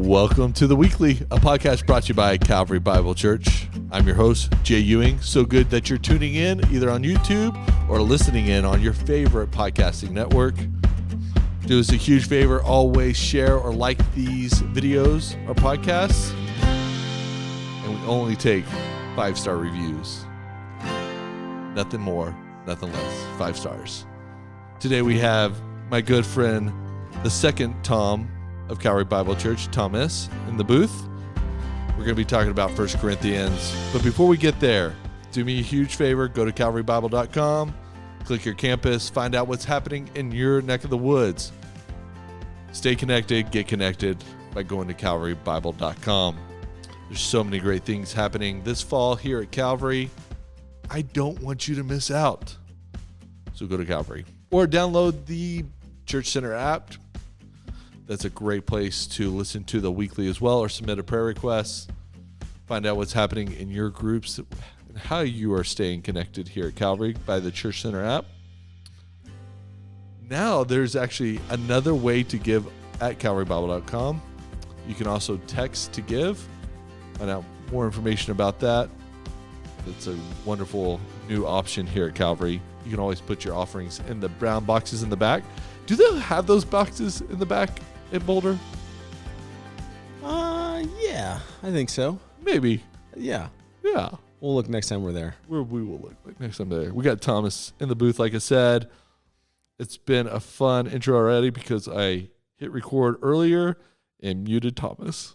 Welcome to The Weekly, a podcast brought to you by Calvary Bible Church. I'm your host, Jay Ewing. So good that you're tuning in either on YouTube or listening in on your favorite podcasting network. Do us a huge favor, always share or like these videos or podcasts. And we only take 5-star reviews. Nothing more, nothing less. 5 stars. Today we have my good friend, the second Tom of Calvary Bible Church, Thomas, in the booth. We're going to be talking about 1 Corinthians. But before we get there, do me a huge favor. Go to calvarybible.com, click your campus, find out what's happening in your neck of the woods. Stay connected, get connected by going to calvarybible.com. There's so many great things happening this fall here at Calvary. I don't want you to miss out. So go to Calvary. Or download the Church Center app. That's a great place to listen to the weekly as well, or submit a prayer request. Find out what's happening in your groups and how you are staying connected here at Calvary by the Church Center app. Now there's actually another way to give at calvarybible.com. You can also text to give. Find out more information about that. It's a wonderful new option here at Calvary. You can always put your offerings in the brown boxes in the back. Do they have those boxes in the back in Boulder? Yeah, I think so. Maybe. Yeah. Yeah. We'll look next time we're there. We will look like next time there. We got Thomas in the booth, like I said. It's been a fun intro already because I hit record earlier and muted Thomas.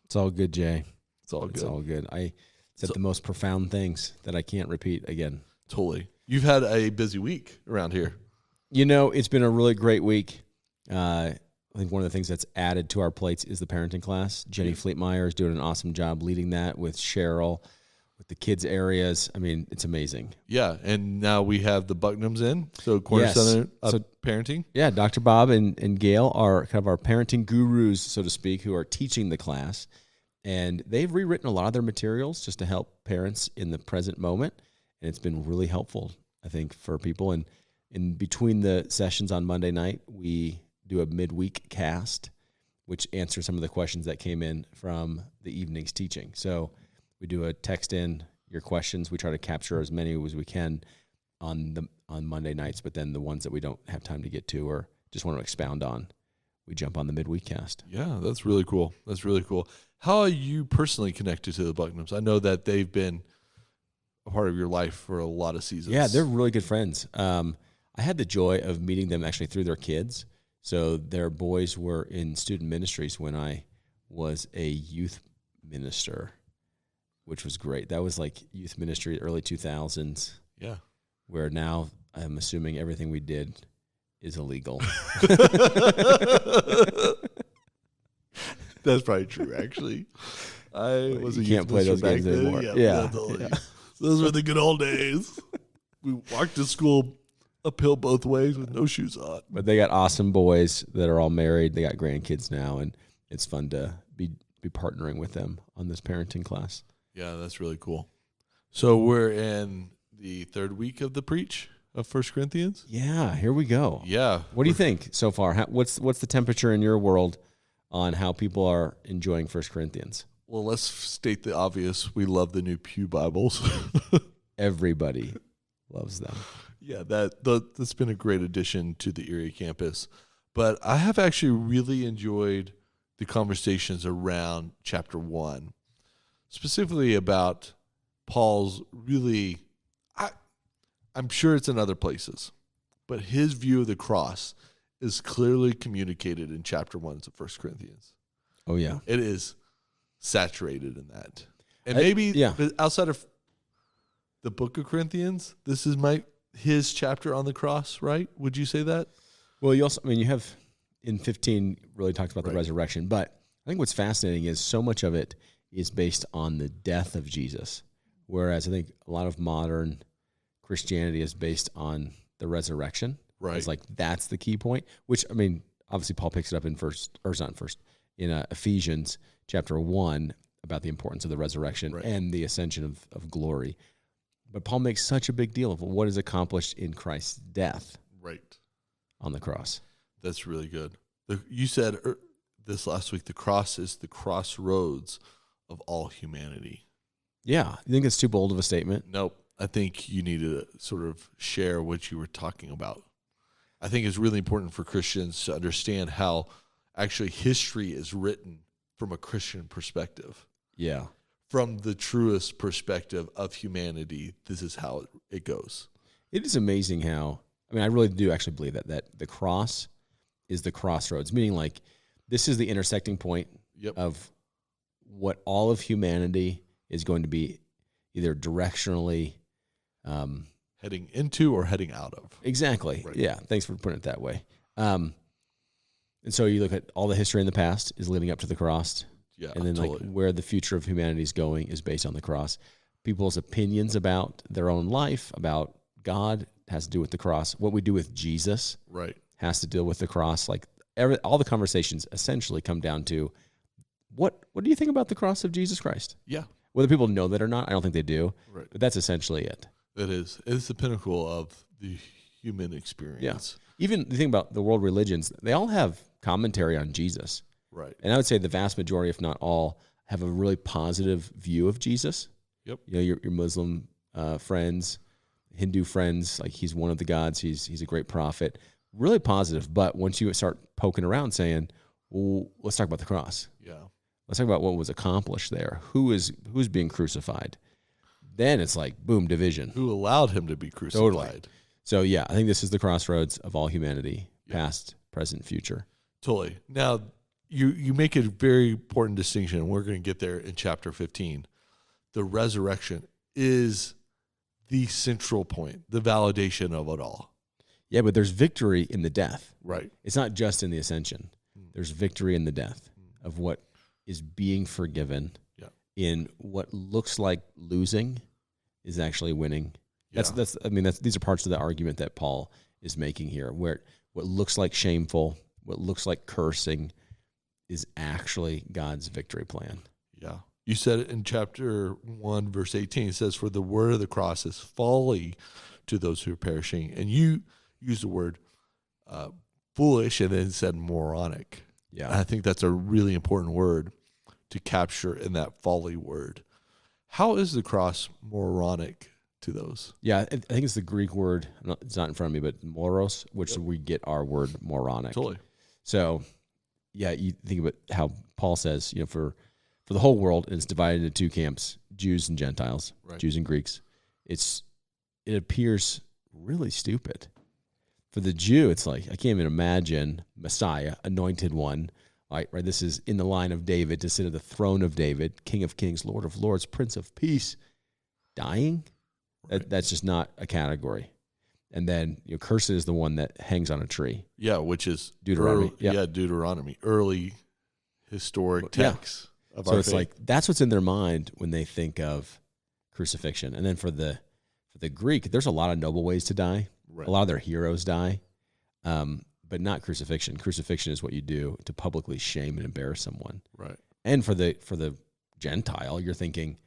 It's all good, Jay. It's all good. It's all good. I said the most profound things that I can't repeat again. Totally. You've had a busy week around here. You know, it's been a really great week. I think one of the things that's added to our plates is the parenting class. Jenny Fleetmeyer is doing an awesome job leading that with Cheryl, with the kids' areas. I mean, it's amazing. Yeah, and now we have the Bucknams in, so cornerstone of parenting. Yeah, Dr. Bob and Gail are kind of our parenting gurus, so to speak, who are teaching the class. And they've rewritten a lot of their materials just to help parents in the present moment. And it's been really helpful, I think, for people. And in between the sessions on Monday night, we do a midweek cast, which answers some of the questions that came in from the evening's teaching. So we do a text in your questions. We try to capture as many as we can on Monday nights, but then the ones that we don't have time to get to or just want to expound on, we jump on the midweek cast. Yeah, that's really cool. That's really cool. How are you personally connected to the Bucknams? I know that they've been a part of your life for a lot of seasons. Yeah, they're really good friends. I had the joy of meeting them actually through their kids. So their boys were in student ministries when I was a youth minister, which was great. That was like youth ministry, early 2000s. Yeah. Where now I'm assuming everything we did is illegal. That's probably true, actually. I was a youth can't play those games anymore. Yeah. Those were the good old days. We walked to school uphill both ways with no shoes on. But they got awesome boys that are all married. They got grandkids now, and it's fun to be partnering with them on this parenting class. Yeah, that's really cool. So we're in the third week of the preach of 1 Corinthians. Yeah, here we go. Yeah. What do you think so far? What's the temperature in your world on how people are enjoying 1 Corinthians? Well, let's state the obvious. We love the new Pew Bibles. Everybody loves them. Yeah, that's been a great addition to the Erie campus. But I have actually really enjoyed the conversations around chapter 1, specifically about Paul's really, I'm sure it's in other places, but his view of the cross is clearly communicated in chapter 1 of 1 Corinthians. Oh, yeah. It is saturated in that. And maybe outside of the book of Corinthians, this is his chapter on the cross, right? Would you say that? Well, you have in 15 really talks about the resurrection, but I think what's fascinating is so much of it is based on the death of Jesus, whereas I think a lot of modern Christianity is based on the resurrection. Right. It's like that's the key point, which, I mean, obviously Paul picks it up in Ephesians chapter 1 about the importance of the resurrection and the ascension of glory. But Paul makes such a big deal of what is accomplished in Christ's death right on the cross. That's really good. You said this last week, the cross is the crossroads of all humanity. Yeah. You think it's too bold of a statement? Nope. I think you need to sort of share what you were talking about. I think it's really important for Christians to understand how actually history is written from a Christian perspective. Yeah. From the truest perspective of humanity, this is how it goes. It is amazing how, I mean, I really do actually believe that the cross is the crossroads, meaning like this is the intersecting point of what all of humanity is going to be either directionally heading into or heading out of. Exactly. Right. Yeah. Thanks for putting it that way. And so you look at all the history in the past is leading up to the cross. Yeah. And then totally. like where the future of humanity is going is based on the cross. People's opinions about their own life, about God, has to do with the cross. What we do with Jesus Right. has to deal with the cross. Like all the conversations essentially come down to what do you think about the cross of Jesus Christ? Yeah. Whether people know that or not, I don't think they do. Right. But that's essentially it. It is. It's the pinnacle of the human experience. Even the thing about the world religions, they all have commentary on Jesus. Right. And I would say the vast majority, if not all, have a really positive view of Jesus. Yep. You know, your Muslim friends, Hindu friends, like he's one of the gods. He's a great prophet. Really positive. But once you start poking around saying, well, let's talk about the cross. Yeah. Let's talk about what was accomplished there. Who's being crucified? Then it's like, boom, division. Who allowed him to be crucified? Totally. So, yeah, I think this is the crossroads of all humanity, past, present, future. Totally. Now, you make a very important distinction, and we're going to get there in chapter 15. The resurrection is the central point, the validation of it all. Yeah, but there's victory in the death. Right. It's not just in the ascension. There's victory in the death of what is being forgiven in what looks like losing is actually winning. These are parts of the argument that Paul is making here, where what looks like shameful, what looks like cursing is actually God's victory plan. Yeah. You said it in chapter 1, verse 18. It says, for the word of the cross is folly to those who are perishing. And you used the word foolish and then said moronic. Yeah. And I think that's a really important word to capture in that folly word. How is the cross moronic to those? Yeah, I think it's the Greek word. It's not in front of me, but moros, which we get our word moronic. Totally. So, yeah, you think about how Paul says, you know, for the whole world, it's divided into two camps: Jews and Gentiles, right. Jews and Greeks. It appears really stupid. For the Jew, it's like, I can't even imagine Messiah, anointed one, right? This is in the line of David to sit at the throne of David, King of Kings, Lord of Lords, Prince of Peace, dying. Right. That's just not a category. And then, you know, cursed is the one that hangs on a tree. Yeah, which is Deuteronomy. Deuteronomy, early historic text of our faith. So it's like that's what's in their mind when they think of crucifixion. And then for the Greek, there's a lot of noble ways to die. Right. A lot of their heroes die, but not crucifixion. Crucifixion is what you do to publicly shame and embarrass someone. Right. And for the Gentile, you're thinking,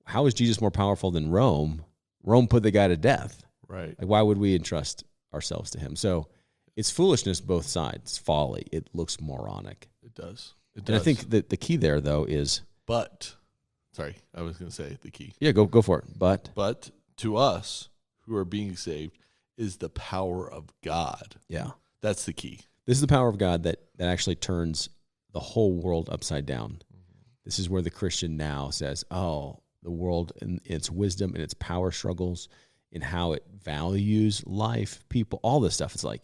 how is Jesus more powerful than Rome? Rome put the guy to death. Right. Like, why would we entrust ourselves to him? So it's foolishness both sides. It's folly. It looks moronic. It does. And I think that the key there, though, is... Sorry, I was going to say the key. Yeah, go for it. But to us who are being saved is the power of God. Yeah. That's the key. This is the power of God that actually turns the whole world upside down. Mm-hmm. This is where the Christian now says, oh, the world and its wisdom and its power struggles and how it values life, people, all this stuff. It's like,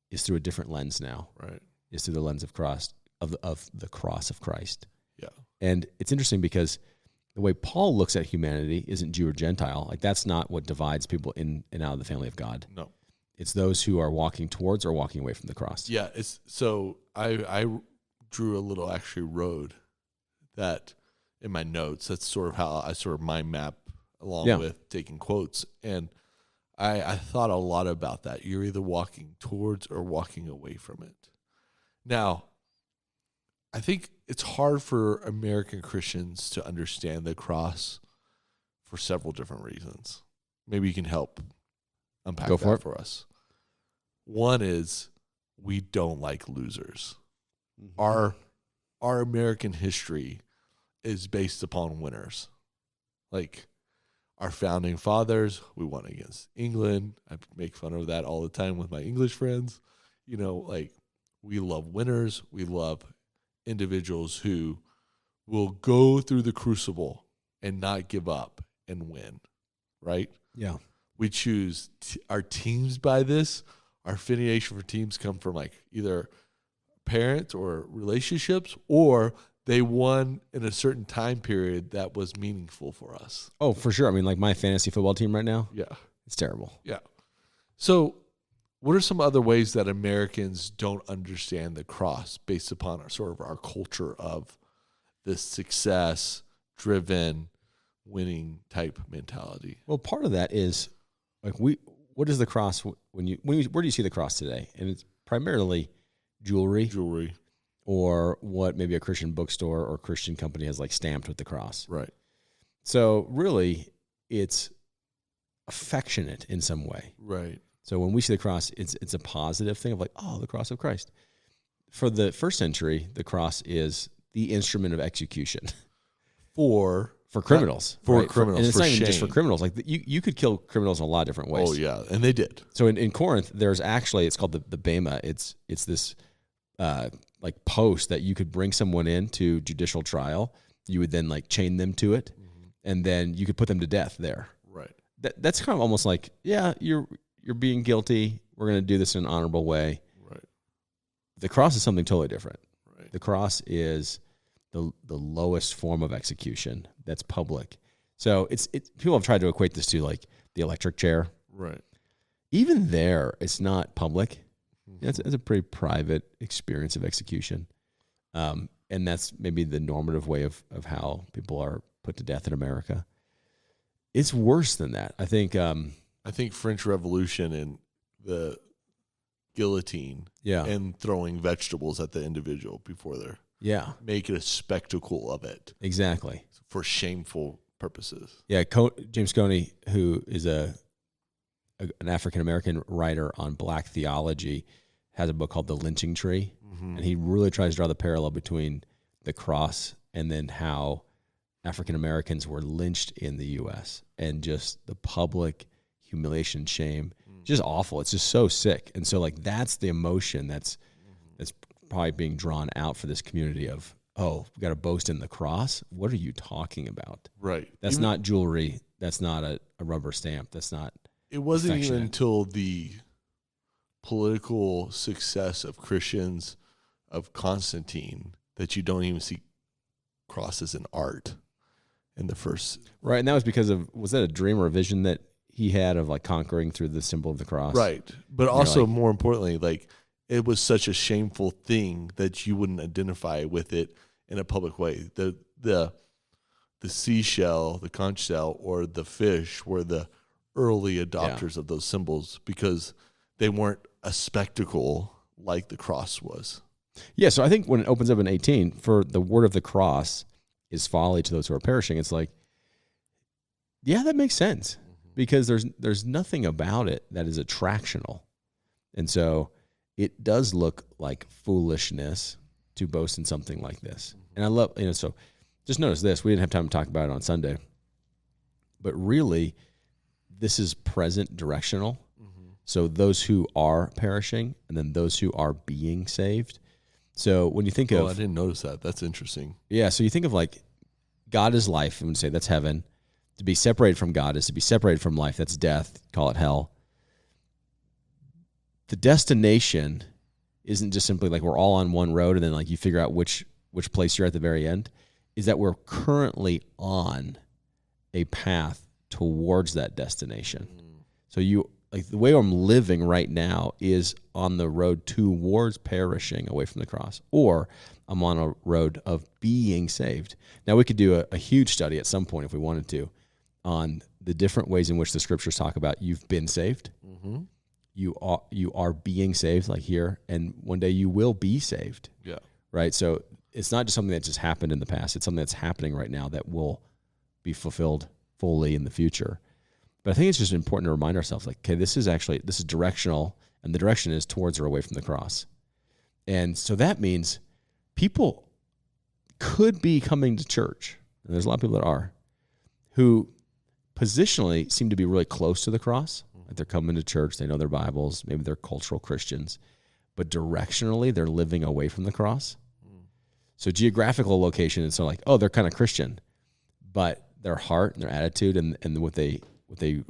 it's through a different lens now. Right. It's through the lens of cross, of the cross of Christ. Yeah. And it's interesting because the way Paul looks at humanity isn't Jew or Gentile. Like, that's not what divides people in and out of the family of God. No. It's those who are walking towards or walking away from the cross. Yeah. So I drew a little actually road that in my notes. That's sort of how I sort of mind map along with taking quotes. And I thought a lot about that. You're either walking towards or walking away from it. Now, I think it's hard for American Christians to understand the cross for several different reasons. Maybe you can help unpack that for us. One is we don't like losers. Mm-hmm. our American history is based upon winners. Like our founding fathers, we won against England. I make fun of that all the time with my English friends. You know, like we love winners. We love individuals who will go through the crucible and not give up and win, right? Yeah. We choose our teams by this. Our affiliation for teams come from like either parents or relationships, or they won in a certain time period that was meaningful for us. Oh, for sure. I mean, like my fantasy football team right now, Yeah. it's terrible. Yeah. So what are some other ways that Americans don't understand the cross based upon our sort of our culture of this success-driven, winning type mentality? Well, part of that is like what is the cross where do you see the cross today? And it's primarily jewelry, or what maybe a Christian bookstore or Christian company has like stamped with the cross. Right. So really, it's affectionate in some way. Right. So when we see the cross, it's a positive thing of like, oh, the cross of Christ. For the first century, the cross is the instrument of execution For criminals. For criminals, and it's for not even just for shame. criminals. Like you could kill criminals in a lot of different ways. Oh, yeah. And they did. So in Corinth, there's actually, it's called the bema. It's this like post that you could bring someone in to judicial trial. You would then like chain them to it, and then you could put them to death there. Right. That's kind of almost like, yeah, you're being guilty. We're going to do this in an honorable way. Right. The cross is something totally different. Right. The cross is the lowest form of execution that's public. So it's people have tried to equate this to like the electric chair. Right. Even there, it's not public. It's a pretty private experience of execution. And that's maybe the normative way of how people are put to death in America. It's worse than that. I think French Revolution and the guillotine and throwing vegetables at the individual before they're make it a spectacle of it. Exactly. For shameful purposes. Yeah, James Coney, who is an African-American writer on black theology, has a book called The Lynching Tree, and he really tries to draw the parallel between the cross and then how African-Americans were lynched in the U.S. and just the public humiliation, shame, just awful. It's just so sick. And so like that's the emotion that's probably being drawn out for this community of, oh, we got to boast in the cross. What are you talking about? Right. That's not jewelry. That's not a rubber stamp. That's not. It wasn't even affectionate. until the political success of Christians of Constantine that you don't even see crosses in art in the first. Right. And that was because was that a dream or a vision that he had of like conquering through the symbol of the cross? Right. But also like, more importantly, like it was such a shameful thing that you wouldn't identify with it in a public way. The seashell, the conch shell, or the fish were the early adopters of those symbols because they weren't a spectacle like the cross was. Yeah, so I think when it opens up in 18, for the word of the cross is folly to those who are perishing, it's like, yeah, that makes sense because there's nothing about it that is attractional. And so it does look like foolishness to boast in something like this. And I love, so just notice this. We didn't have time to talk about it on Sunday, but really this is present directional. So those who are perishing and then those who are being saved. So when you think of... I didn't notice that. That's interesting. Yeah, so you think of like God is life, and we say that's heaven. To be separated from God is to be separated from life. That's death. Call it hell. The destination isn't just simply like we're all on one road and then like you figure out which place you're at the very end. Is that we're currently on a path towards that destination. So like the way I'm living right now is on the road towards perishing away from the cross, or I'm on a road of being saved. Now we could do a huge study at some point if we wanted to on the different ways in which the scriptures talk about you've been saved, you are being saved, like here, and one day you will be saved. Yeah. Right. So it's not just something that just happened in the past; it's something that's happening right now that will be fulfilled fully in the future. But I think it's just important to remind ourselves, like, okay, this is directional, and the direction is towards or away from the cross. And so that means people could be coming to church, and there's a lot of people that are, who positionally seem to be really close to the cross. Like they're coming to church, they know their Bibles, maybe they're cultural Christians, but directionally they're living away from the cross. So geographical location, it's sort of like, oh, they're kind of Christian, but their heart and their attitude and what they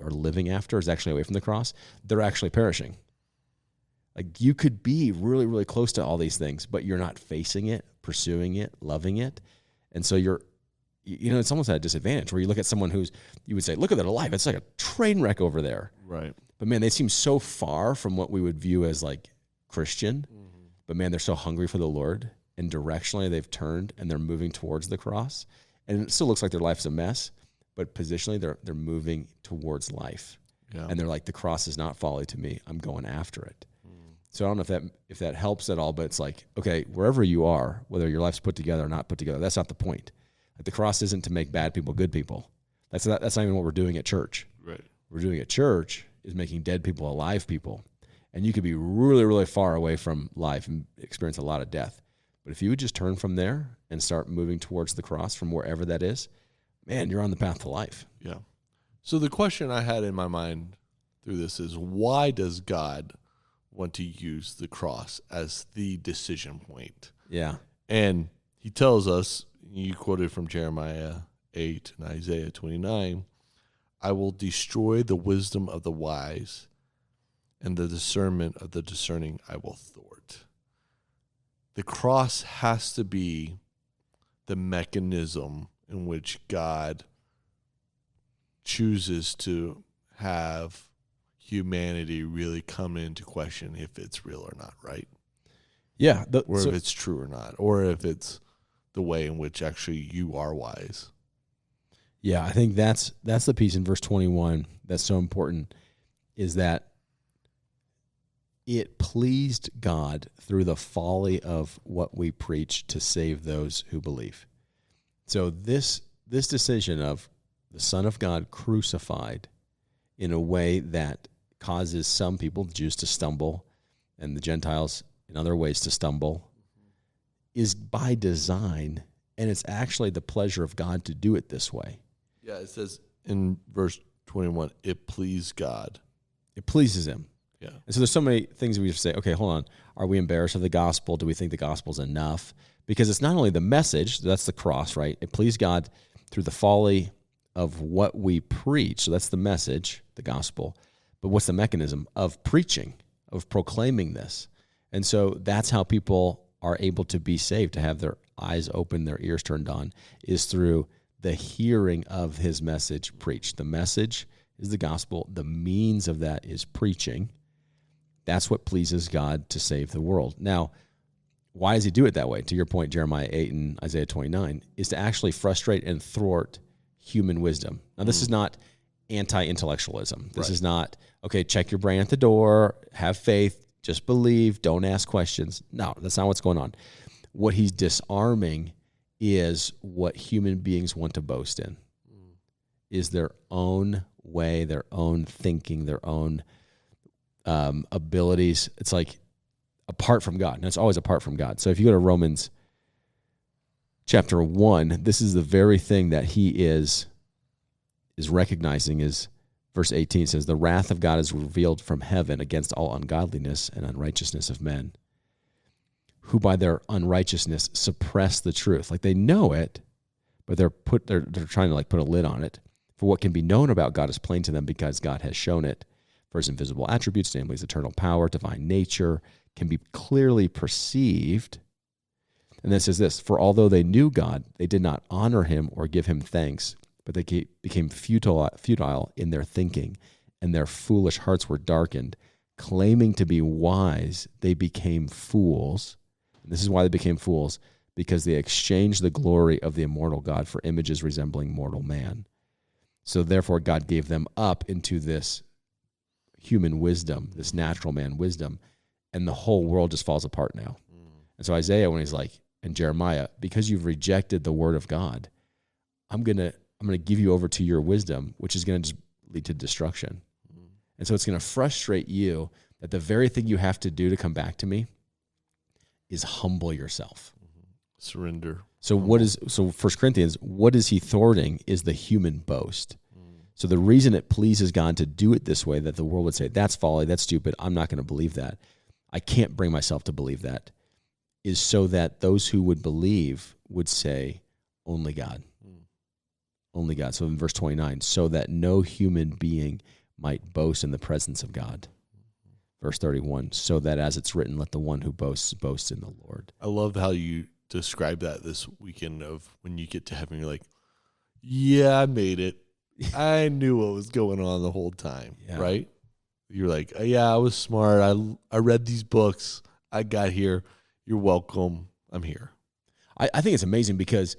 are living after is actually away from the cross. They're actually perishing. Like you could be really, really close to all these things, but you're not facing it, pursuing it, loving it. And so it's almost at a disadvantage where you look at someone you would say, look at their life. It's like a train wreck over there. Right. But man, they seem so far from what we would view as like Christian, but man, they're so hungry for the Lord, and directionally they've turned and they're moving towards the cross. And it still looks like their life's a mess, but positionally they're moving towards life. Yeah. And they're like, the cross is not folly to me. I'm going after it. So I don't know if that helps at all, but it's like, okay, wherever you are, whether your life's put together or not put together, that's not the point. Like the cross isn't to make bad people good people. That's not even what we're doing at church. Right. What we're doing at church is making dead people alive people. And you could be really, really far away from life and experience a lot of death. But if you would just turn from there and start moving towards the cross from wherever that is, man, you're on the path to life. Yeah. So the question I had in my mind through this is, why does God want to use the cross as the decision point? Yeah. And he tells us, you quoted from Jeremiah 8 and Isaiah 29, I will destroy the wisdom of the wise, and the discernment of the discerning I will thwart. The cross has to be the mechanism in which God chooses to have humanity really come into question if it's real or not, right? Yeah. Or if it's true or not, or if it's the way in which actually you are wise. Yeah, I think that's the piece in verse 21 that's so important, is that it pleased God through the folly of what we preach to save those who believe. So this decision of the Son of God crucified in a way that causes some people, the Jews, to stumble and the Gentiles in other ways to stumble, is by design, and it's actually the pleasure of God to do it this way. Yeah, it says in verse 21, it pleased God. It pleases him. Yeah. And so there's so many things we say, okay, hold on. Are we embarrassed of the gospel? Do we think the gospel's enough? Because it's not only the message, that's the cross, right? It pleased God through the folly of what we preach. So that's the message, the gospel. But what's the mechanism of preaching, of proclaiming this? And so that's how people are able to be saved, to have their eyes open, their ears turned on, is through the hearing of his message preached. The message is the gospel. The means of that is preaching. That's what pleases God to save the world. Now, why does he do it that way? To your point, Jeremiah 8 and Isaiah 29, is to actually frustrate and thwart human wisdom. Now, this is not anti-intellectualism. This is not, okay, check your brain at the door, have faith, just believe, don't ask questions. No, that's not what's going on. What he's disarming is what human beings want to boast in, is their own way, their own thinking, their own abilities. It's like apart from God, and it's always apart from God. So if you go to Romans chapter 1, this is the very thing that he is recognizing. Is verse 18 says, the wrath of God is revealed from heaven against all ungodliness and unrighteousness of men, who by their unrighteousness suppress the truth. Like they know it, but they're trying to like put a lid on it. For what can be known about God is plain to them because God has shown it. For his invisible attributes, namely his eternal power, divine nature, can be clearly perceived. And then it says this, for although they knew God, they did not honor him or give him thanks, but they became futile in their thinking, and their foolish hearts were darkened. Claiming to be wise, they became fools. And this is why they became fools, because they exchanged the glory of the immortal God for images resembling mortal man. So therefore God gave them up into this human wisdom, this natural man wisdom, and the whole world just falls apart now. And so Isaiah, when he's like, and Jeremiah, because you've rejected the word of God, I'm gonna give you over to your wisdom, which is gonna just lead to destruction. And so it's gonna frustrate you that the very thing you have to do to come back to me is humble yourself. Surrender. So 1 Corinthians, what is he thwarting is the human boast. So the reason it pleases God to do it this way, that the world would say, that's folly, that's stupid, I'm not going to believe that, I can't bring myself to believe that, is so that those who would believe would say, only God. Only God. So in verse 29, so that no human being might boast in the presence of God. Verse 31, so that as it's written, let the one who boasts, boast in the Lord. I love how you describe that this weekend of when you get to heaven, you're like, yeah, I made it. I knew what was going on the whole time, right? You're like, yeah, I was smart. I read these books. I got here. You're welcome. I'm here. I think it's amazing because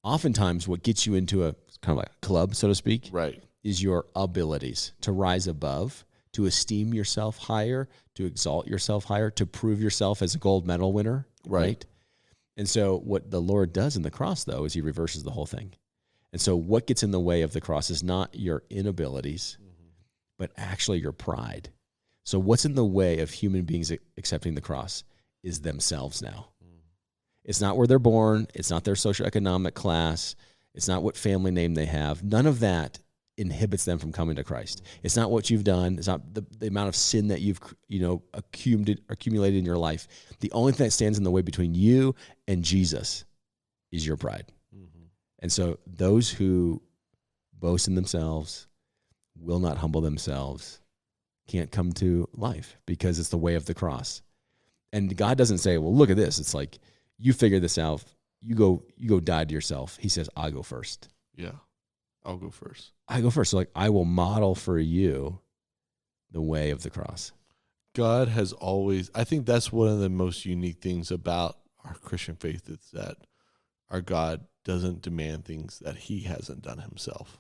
oftentimes what gets you into a kind of like a club, so to speak, right, is your abilities to rise above, to esteem yourself higher, to exalt yourself higher, to prove yourself as a gold medal winner, right? And so what the Lord does in the cross, though, is he reverses the whole thing. And so what gets in the way of the cross is not your inabilities, but actually your pride. So what's in the way of human beings accepting the cross is themselves now. It's not where they're born. It's not their socioeconomic class. It's not what family name they have. None of that inhibits them from coming to Christ. It's not what you've done. It's not the amount of sin that you've accumulated in your life. The only thing that stands in the way between you and Jesus is your pride. And so those who boast in themselves, will not humble themselves, can't come to life because it's the way of the cross. And God doesn't say, well, look at this. It's like, you figure this out. You go die to yourself. He says, I'll go first. Yeah, I'll go first. I go first. So like, I will model for you the way of the cross. God has always, I think that's one of the most unique things about our Christian faith is that our God doesn't demand things that he hasn't done himself.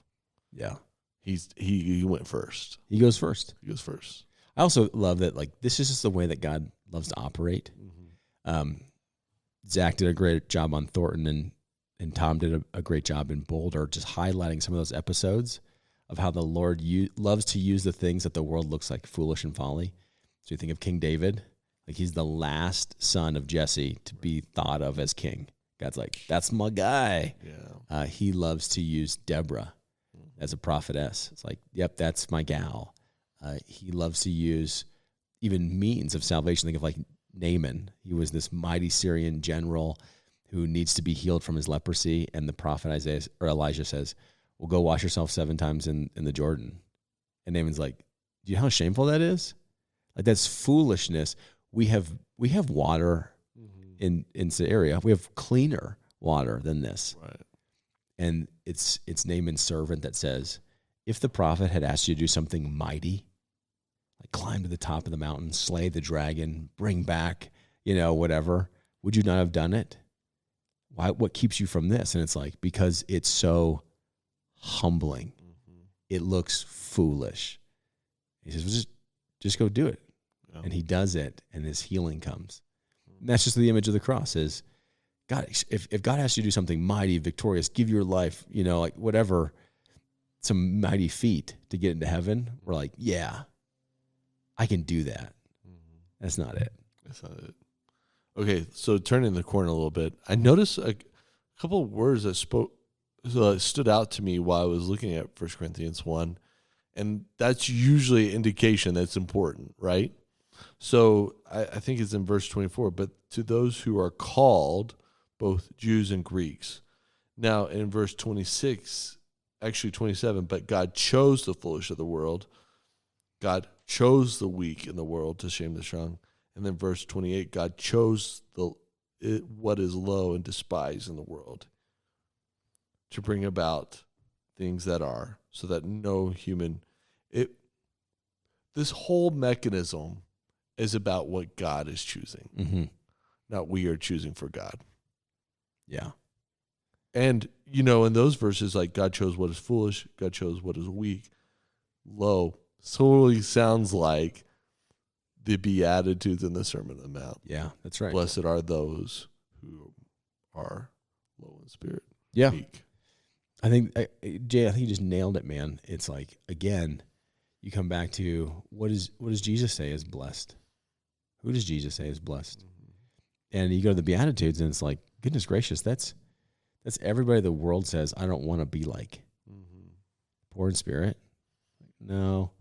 Yeah. He went first. He goes first. He goes first. I also love that, like, this is just the way that God loves to operate. Zach did a great job on Thornton, and Tom did a great job in Boulder, just highlighting some of those episodes of how the Lord loves to use the things that the world looks like foolish and folly. So you think of King David, like he's the last son of Jesse to be thought of as king. God's like, that's my guy. Yeah. He loves to use Deborah as a prophetess. It's like, yep, that's my gal. He loves to use even means of salvation. Think of like Naaman. He was this mighty Syrian general who needs to be healed from his leprosy. And the prophet Elijah says, well, go wash yourself 7 times in the Jordan. And Naaman's like, do you know how shameful that is? Like, that's foolishness. We have water in Syria. We have cleaner water than this. Right. And it's Naaman's servant that says, if the prophet had asked you to do something mighty, like climb to the top of the mountain, slay the dragon, bring back, whatever, would you not have done it? Why? What keeps you from this? And it's like, because it's so humbling. It looks foolish. He says, well, just go do it. Yeah. And he does it, and his healing comes. And that's just the image of the cross is, God, if God asks you to do something mighty, victorious, give your life, like whatever, some mighty feat to get into heaven, we're like, yeah, I can do that. That's not it. That's not it. Okay, so turning the corner a little bit, I noticed a couple of words that stood out to me while I was looking at 1 Corinthians 1, and that's usually an indication that's important, right? So I think it's in verse 24, but to those who are called, both Jews and Greeks. Now in verse 26, actually 27, but God chose the foolish of the world. God chose the weak in the world to shame the strong. And then verse 28, God chose what is low and despised in the world to bring about things that are, so that no human, this whole mechanism is about what God is choosing, not we are choosing for God. Yeah. And, in those verses, like God chose what is foolish, God chose what is weak, low, totally sounds like the Beatitudes in the Sermon on the Mount. Yeah, that's right. Blessed are those who are low in spirit. Yeah. Weak. I think, Jay, you just nailed it, man. It's like, again, you come back to what does Jesus say is blessed? Who does Jesus say is blessed? And you go to the Beatitudes, and it's like, goodness gracious, that's That's everybody the world says, I don't want to be like. Mm-hmm. Poor in spirit. No,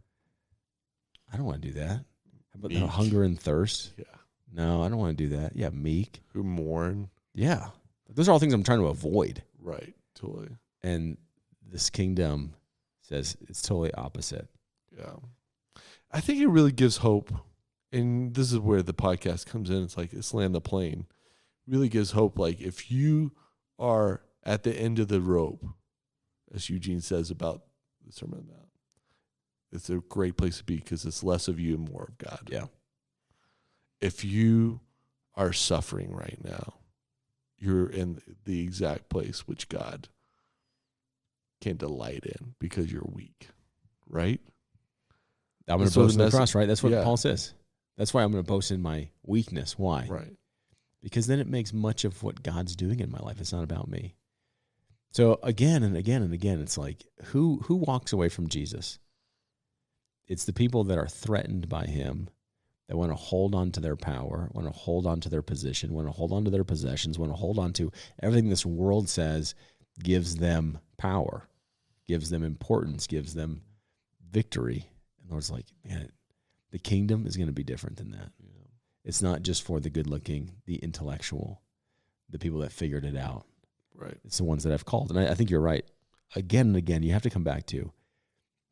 I don't want to do that. How about Meek. hunger and thirst? Yeah. No, I don't want to do that. Yeah, meek. Who mourn. Yeah. Those are all things I'm trying to avoid. Right. Totally. And this kingdom says it's totally opposite. Yeah. I think it really gives hope. And this is where the podcast comes in. It's like, it's land the plane. Really gives hope. Like, if you are at the end of the rope, as Eugene says about the Sermon on the Mount, it's a great place to be because it's less of you and more of God. Yeah. If you are suffering right now, you're in the exact place which God can delight in because you're weak, right? I'm going to boast in the cross, right? That's what Paul says. That's why I'm going to boast in my weakness. Why? Right. Because then it makes much of what God's doing in my life. It's not about me. So again and again and again, it's like, who walks away from Jesus? It's the people that are threatened by him, that want to hold on to their power, want to hold on to their position, want to hold on to their possessions, want to hold on to everything this world says gives them power, gives them importance, gives them victory. And the Lord's like, man, the kingdom is going to be different than that. Yeah. It's not just for the good-looking, the intellectual, the people that figured it out. Right. It's the ones that I've called. And I think you're right. Again and again, you have to come back to,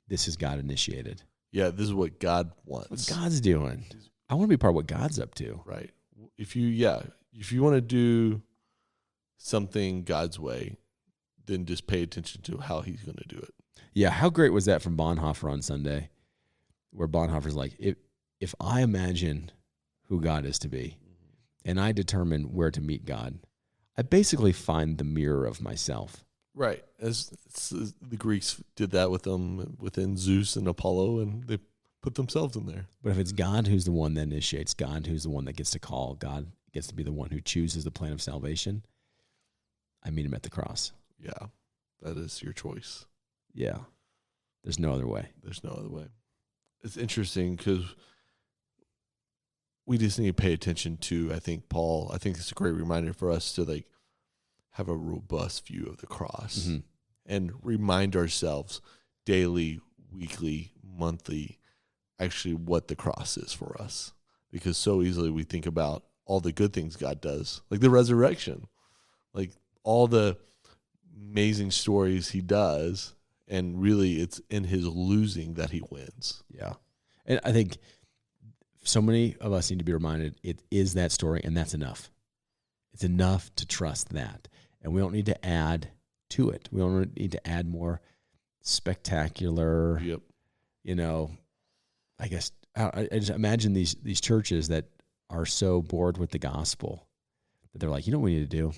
this is God initiated. Yeah, this is what God wants. What God's doing. I want to be part of what God's up to. Right. If you want to do something God's way, then just pay attention to how he's going to do it. Yeah, how great was that from Bonhoeffer on Sunday, where Bonhoeffer's like, if I imagine who God is to be, and I determine where to meet God, I basically find the mirror of myself. Right. As the Greeks did that with them within Zeus and Apollo, and they put themselves in there. But if it's God who's the one that initiates, God who's the one that gets to call, God gets to be the one who chooses the plan of salvation, I meet him at the cross. Yeah, that is your choice. Yeah. There's no other way. There's no other way. It's interesting because we just need to pay attention to, I think it's a great reminder for us to like have a robust view of the cross and remind ourselves daily, weekly, monthly, actually what the cross is for us. Because so easily we think about all the good things God does, like the resurrection, like all the amazing stories he does, and really it's in his losing that he wins. Yeah. And I think so many of us need to be reminded it is that story, and that's enough. It's enough to trust that. And we don't need to add to it. We don't need to add more spectacular, I guess, I just imagine these churches that are so bored with the gospel that they're like, you know what we need to do?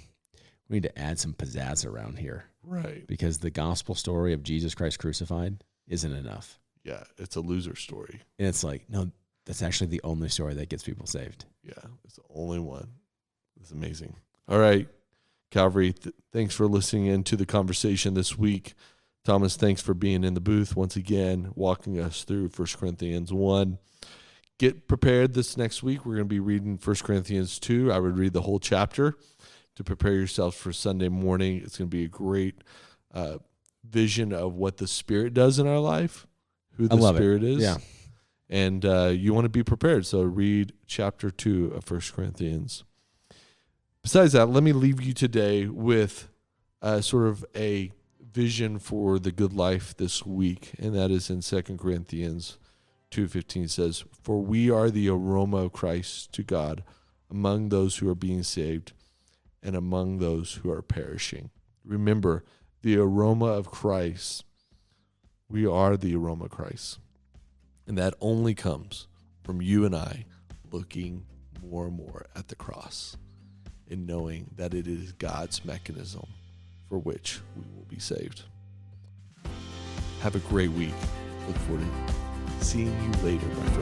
We need to add some pizzazz around here. Right. Because the gospel story of Jesus Christ crucified isn't enough. Yeah, it's a loser story. And it's like, no, that's actually the only story that gets people saved. Yeah, it's the only one. It's amazing. All right, Calvary, thanks for listening in to the conversation this week. Thomas, thanks for being in the booth once again, walking us through 1 Corinthians 1. Get prepared this next week. We're going to be reading 1 Corinthians 2. I would read the whole chapter to prepare yourselves for Sunday morning. It's going to be a great vision of what the Spirit does in our life, who the Spirit is. Yeah. And you want to be prepared. So read chapter 2 of 1 Corinthians. Besides that, let me leave you today with sort of a vision for the good life this week. And that is in 2 Corinthians 2:15 says, "For we are the aroma of Christ to God among those who are being saved and among those who are perishing." Remember, the aroma of Christ. We are the aroma of Christ. And that only comes from you and I looking more and more at the cross and knowing that it is God's mechanism for which we will be saved. Have a great week. Look forward to seeing you later, my friend.